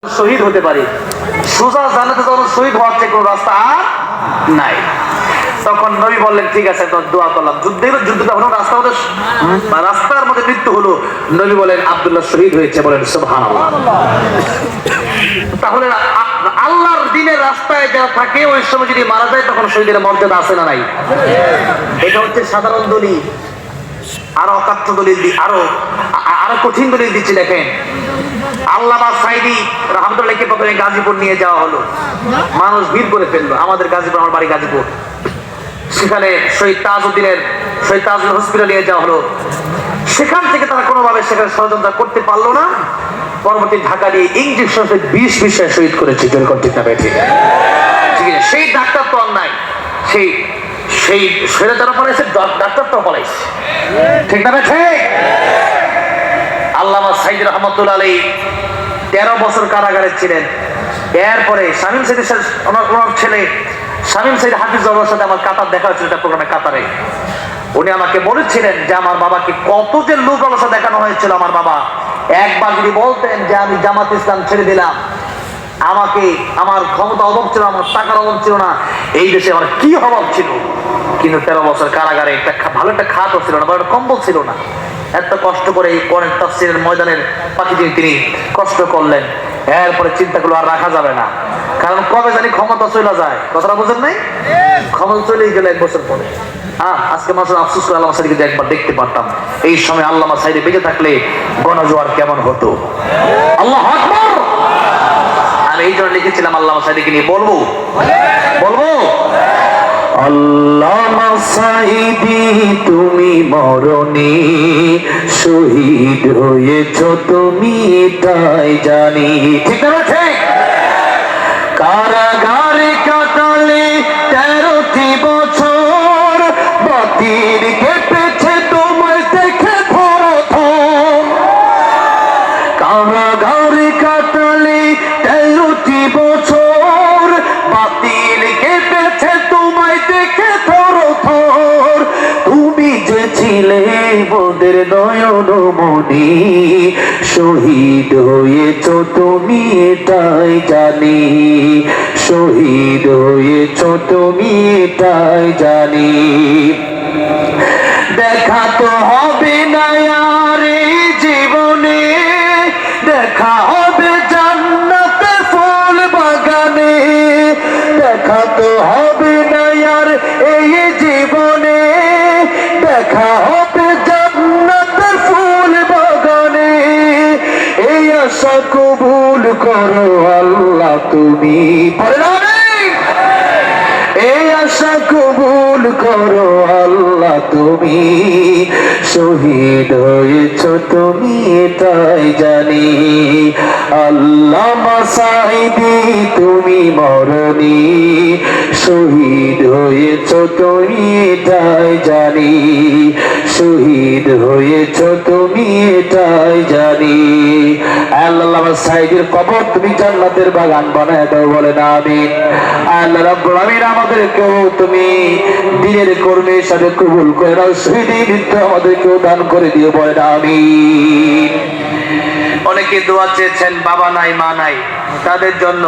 শহীদ হতে পারি। সোজা জান্নাতে যখন শহীদ হওয়ার চেয়ে কোনো রাস্তা নাই। তখন নবী বললেন, ঠিক আছে, দোয়া করলাম। যুদ্ধটা হলো রাস্তার মধ্যে মৃত্যু হলো। নবী বলেন, আব্দুল্লাহ শহীদ হয়েছে। বলেন সুবহানাল্লাহ। তাহলে আল্লাহর দ্বীনের রাস্তায় যারা থাকে ওই সময় যদি মারা যায় তখন শহীদের মর্যাদা আছে না নাই? এটা হচ্ছে সাধারণ দলিল। আরো অকাট্য দলিল আরো কঠিন দলিল দিচ্ছি, দেখেন। আল্লামা সাঈদী রাহমাতুল্লাহকে প্রথমে গাজীপুর নিয়ে যাওয়া হলো। মানুষ ভিড় করে ফেললো। আমাদের গাজীপুর, আমার বাড়ি গাজীপুর। সেখানে শহীদ তাজউদ্দিন হসপিটাল নিয়ে যাওয়া হলো। সেখান থেকে তারা কোনোভাবে সেখানে ষড়যন্ত্র করতে পারলো না। পরবর্তী ঢাকা নিয়ে ইঞ্জেকশন বিষ বিষয়ে শহীদ করেছে। ঠিক না? ঠিক আছে, সেই ডাক্তার তো অন্যায়, সেই যারা পড়াইছে ডাক্তার তো পড়াইছে। ঠিক না? ঠিক। আল্লামা সাঈদী রাহমাতুল্লাহ আলাইহি 13 বছর কারাগারে ছিলেন। এরপরে শামীম সাঈদী ওনার ছেলে শামীম সাঈদী হাফিজুল্লাহর সাথে আমার কাতার দেখা হয়েছিল একটা প্রোগ্রামে, কাতারে। উনি আমাকে বলেছিলেন যে আমার বাবাকে কত যে লোক আলোচনা দেখানো হয়েছিল। আমার বাবা একবার যদি বলতেন যে আমি জামাত ইসলাম ছেড়ে দিলাম, আমার ক্ষমতা অভাব ছিল, আমার টাকার অভাব ছিল না, এই দেশে আমার কি অভাব ছিল। কিন্তু 13 বছর কারাগারে ভালো একটা খাটও ছিল না, ভালো একটা কম্বল ছিল না। এত কষ্ট করে কোরআন তাফসীরের ময়দানের পাখি তিনি কষ্ট করলেন। এরপরে চিন্তা করলো আর রাখা যাবে না, কারণ কবে জানি ক্ষমতা চলে যায়। কথাটা বোঝেন নাই? ক্ষমতা চলেই গেল 1 বছর পরে। আজকে মানুষ আফসোস করে আল্লামা সাঈদীকে একবার দেখতে পারতাম। এই সময় আল্লামা সাঈদী বেঁচে থাকলে গণজোয়ার কেমন হতো। আল্লাহু আকবার। আমি এই জন্য লিখেছিলাম আল্লামা সাঈদীকে নিয়ে বলবো। আল্লামা সাঈদী তুমি মরণে শহীদ হয়েছ, তুমি তাই জানি। ঠিক না? ঠিক। কারাগারে কাটালে 13টি বছর, বাতিল কেটেছে তোমায় দেখে প্রথম। কারাগারে কাটালে 13টি বছর, বাতিল কেটেছে তোমায় দেখে প্রথম। তুমি যে ছিলে মোদের নয়ন মনি, শহীদ হয়েছ তুমি এটাই জানি। শহীদ হয়েছ তুমি এটাই জানি। দেখা তো হবে না আর এই জীবনে, দেখা হবে জান্নাতে ফুল বাগানে। দেখা তো হবে না আর এই জীবনে, দেখা হবে জান্নাতের ফুল বাগানে। এই আশা কবুল করো আল্লাহ তুমি। এই আশা কবুল করো আল্লাহ তুমি। শহীদ হয়েছ তুমি এটাই জানি। আল্লামা সাঈদী তুমি মরণি, শহীদ হয়েছ তুমি এটাই জানি। শহীদ হয়েছ তুমি এটাই জানি। আল্লামা সাঈদীর কবর তুমি জান্নাতের বাগান বানায় দাও। বলেন আমিন। আল্লাহ রাব্বুল আলামিন আমাদেরকেও তুমি দ্বীনের কর্মে সাথে কবুল করে নাও। শহীদি মৃত্যু আমাদেরকেও দান করে দিও। বলেন আমিন। অনেকে দোয়া চেয়েছেন, বাবা নাই মা নাই, তাদের জন্য